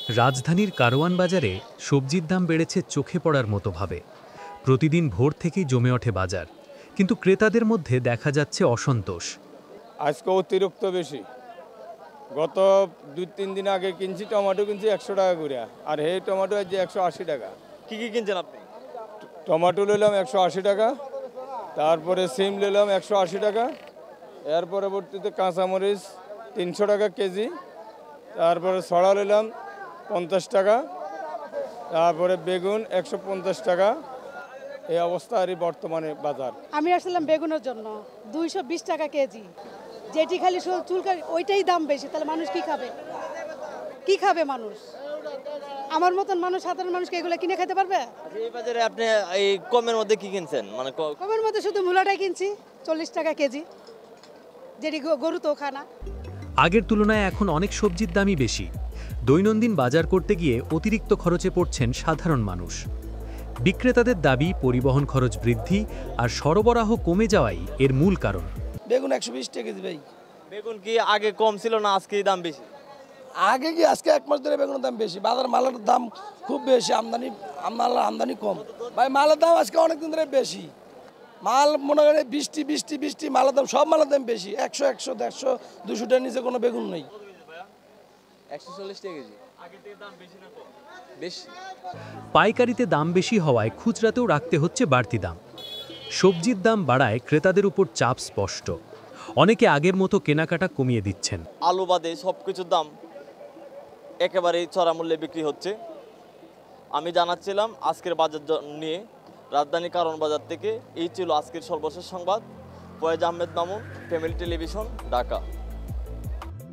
রাজধানীর কারওয়ান বাজারে সবজির দাম বেড়েছে চোখে পড়ার মতো ভাবে। প্রতিদিন ভোর থেকেই জমে ওঠে বাজার, কিন্তু ক্রেতাদের মধ্যে দেখা যাচ্ছে অসন্তোষ। আজকে অতিরিক্ত বেশি। গত 2-3 দিন আগে কিনছি টমেটো কিনছি 100 টাকা করে, আর এই টমেটো আজ 180 টাকা। কি কি কিনছেন আপনি? টমেটো নিলাম 180 টাকা, তারপরে সিম নিলাম 180 টাকা, এর পরবর্তীতে কাঁচামরিচ 300 টাকা কেজি, তারপরে ছড়া নিলাম 50 টাকা, তারপরে বেগুন 150 টাকা। এই অবস্থা আর বর্তমানে বাজার। আমি আসলাম বেগুনের জন্য 220 টাকা কেজি, যেটি খালি চুলকানি ওইটাই দাম বেশি। তাহলে মানুষ কি খাবে? কি খাবে মানুষ? আমার মতন মানুষ, সাধারণ মানুষকে এগুলো কিনে খেতে পারবে? এই বাজারে আপনি এই কমের মধ্যে কি কিনছেন? মানে কমের মধ্যে শুধু মূলাটাই কিনছি 40 টাকা কেজি, যেটি গরু তো খানা। আগের তুলনায় এখন অনেক সবজির দামই বেশি। দৈনন্দিন বাজার করতে গিয়ে অতিরিক্ত খরচে পড়ছেন সাধারণ মানুষ। বিক্রেতাদের দাবি পরিবহন খরচ বৃদ্ধি আর সরবরাহ কমে যাওয়াই এর মূল কারণ। বেগুন 120 টাকা কেজি ভাই। বেগুন কি আগে কম ছিল না আজকে দাম বেশি? আগে কি আজকে 1 মাস ধরে বেগুনের দাম বেশি, বাজার মালের দাম খুব বেশি, আমদানি কম ভাই। মালের দাম আজকে অনেকদিন ধরে বেশি। মাল মনে করে বৃষ্টি মালের দাম, সব মালের দাম বেশি। 100, 150, 200 টাকার নিচে কোনো বেগুন নেই। 140 টাকা কেজি। আগে থেকে দাম বেশি না কম? বেশি। পাইকারিতে দাম বেশি হওয়ায় খুচরাতেও রাখতে হচ্ছে বাড়তি দাম। সবজির দাম বাড়ায় ক্রেতাদের উপর চাপ স্পষ্ট। অনেকে আগের মতো কেনাকাটা কমিয়ে দিচ্ছেন। আলু বাদে সবকিছুর দাম একেবারেই চড়া মূল্যে বিক্রি হচ্ছে। আমি জানাচ্ছিলাম আজকের বাজার নিয়ে রাজধানী কারওয়ান বাজার থেকে। এই ছিল আজকের সর্বশেষ সংবাদ। Foyez Ahmed Mamun, family television, Dhaka.